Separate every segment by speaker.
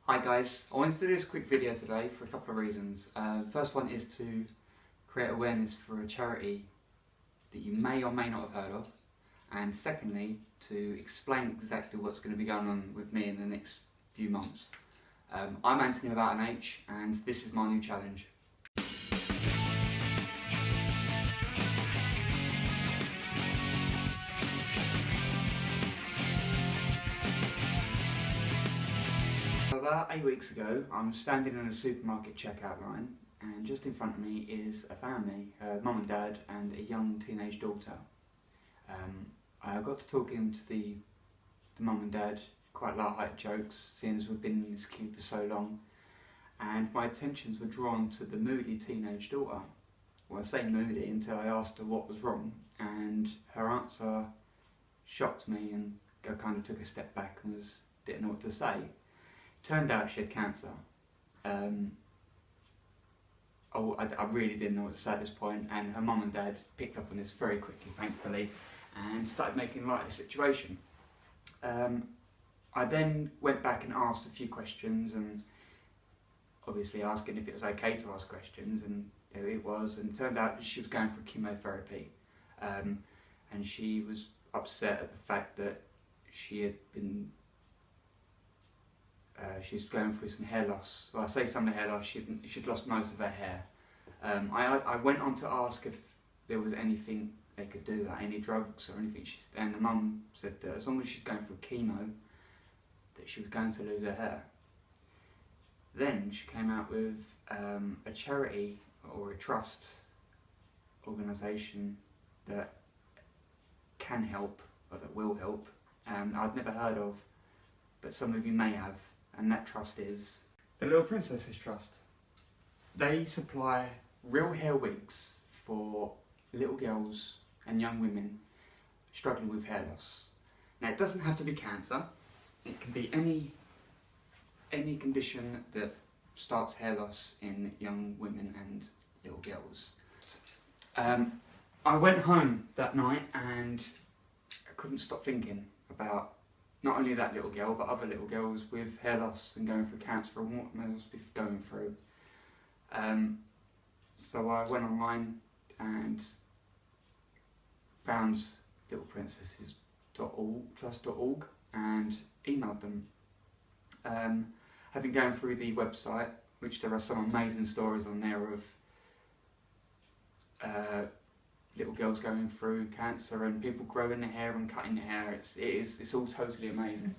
Speaker 1: Hi guys, I wanted to do this quick video today for a couple of reasons. First one is to create awareness for a charity that you may or may not have heard of, and secondly to explain exactly what's going to be going on with me in the next few months. I'm Anthony without an H, and this is my new challenge. About 8 weeks ago, I'm standing in a supermarket checkout line, and just in front of me is a family, mum and dad and a young teenage daughter. I got to talking to the mum and dad, quite light-hearted jokes, seeing as we've been in this queue for so long, and my attentions were drawn to the moody teenage daughter. Well, I say moody until I asked her what was wrong, and her answer shocked me, and I kind of took a step back and didn't know what to say. Turned out she had cancer. I really didn't know what to say at this point, and her mum and dad picked up on this very quickly, thankfully, and started making light of the situation. I then went back and asked a few questions, and obviously asking if it was okay to ask questions, and it was, and it turned out that she was going for chemotherapy, and she was upset at the fact that she's going through some hair loss. Well, I say some hair loss, she'd lost most of her hair. I went on to ask if there was anything they could do, like any drugs or anything, and the mum said that as long as she's going through chemo, that she was going to lose her hair. Then she came out with a charity or a trust organisation that can help, or that will help, I'd never heard of, but some of you may have. And that trust is the Little Princesses Trust. They supply real hair wigs for little girls and young women struggling with hair loss. Now, it doesn't have to be cancer. It can be any condition that starts hair loss in young women and little girls. I went home that night and I couldn't stop thinking about not only that little girl, but other little girls with hair loss and going through cancer and what they must be going through. So I went online and found littleprincesses.trust.org and emailed them. Having gone through the website, which there are some amazing stories on there of little girls going through cancer and people growing their hair and cutting their hair. It's all totally amazing.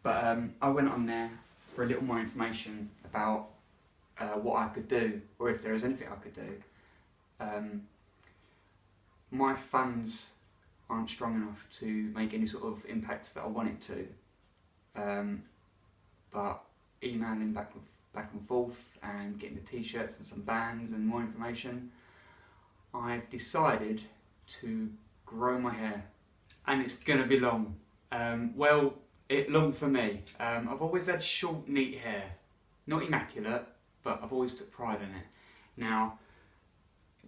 Speaker 1: But I went on there for a little more information about what I could do, or if there is anything I could do. My funds aren't strong enough to make any sort of impact that I want it to. But emailing back and forth and getting the t-shirts and some bands and more information, I've decided to grow my hair, and it's going to be long. Long for me. I've always had short, neat hair. Not immaculate, but I've always took pride in it. Now,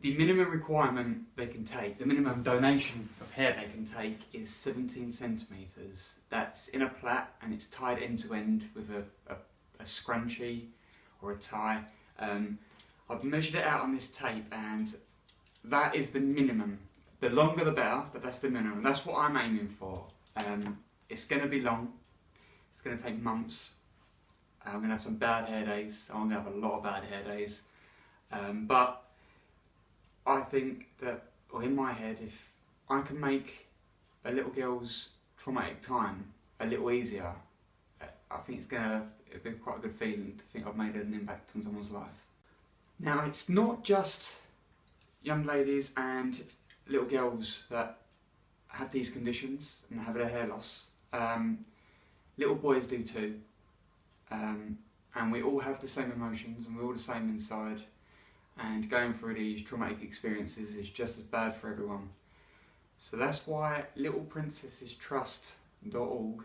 Speaker 1: the minimum requirement they can take, the minimum donation of hair they can take is 17 centimetres. That's in a plait and it's tied end to end with a scrunchie or a tie. I've measured it out on this tape, and that is the minimum. The longer the better, but that's the minimum. That's what I'm aiming for. It's going to be long. It's going to take months. I'm going to have some bad hair days. I'm going to have a lot of bad hair days. But I think that, or in my head, if I can make a little girl's traumatic time a little easier, I think it's going to be quite a good feeling to think I've made an impact on someone's life. Now, it's not just young ladies and little girls that have these conditions and have their hair loss. Little boys do too, and we all have the same emotions and we're all the same inside, and going through these traumatic experiences is just as bad for everyone. So that's why littleprincessestrust.org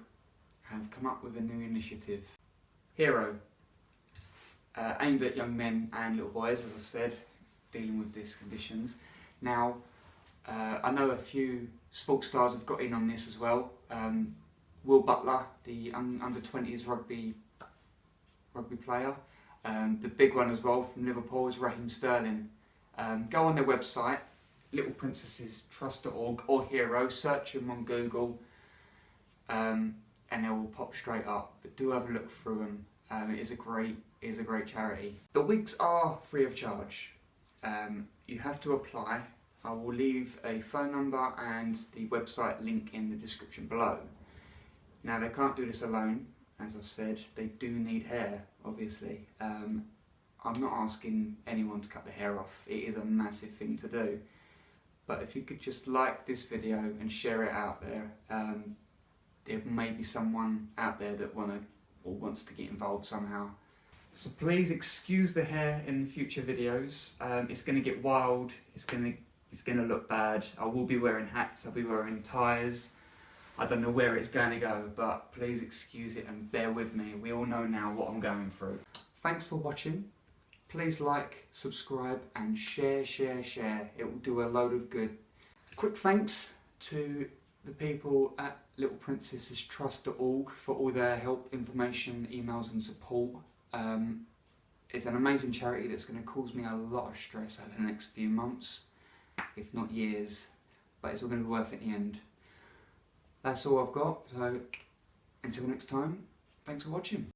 Speaker 1: have come up with a new initiative, Hero, aimed at young men and little boys, as I've said, dealing with these conditions. Now, I know a few sports stars have got in on this as well. Will Butler, the under-20s rugby rugby player. The big one as well from Liverpool is Raheem Sterling. Go on their website, littleprincesestrust.org or Hero, search them on Google, and they will pop straight up. But do have a look through them. It is a great charity. The wigs are free of charge. You have to apply. I will leave a phone number and the website link in the description below. Now they can't do this alone, as I've said. They do need hair, obviously. I'm not asking anyone to cut the hair off. It is a massive thing to do. But if you could just like this video and share it out there, there may be someone out there that wants to get involved somehow. So please excuse the hair in future videos. It's going to get wild. It's going to look bad. I will be wearing hats. I'll be wearing ties. I don't know where it's going to go, but please excuse it and bear with me. We all know now what I'm going through. Thanks for watching. Please like, subscribe and share. It will do a load of good. Quick thanks to the people at littleprincesestrust.org for all their help, information, emails and support. It's an amazing charity that's going to cause me a lot of stress over the next few months, if not years, but it's all going to be worth it in the end. That's all I've got, so until next time, thanks for watching.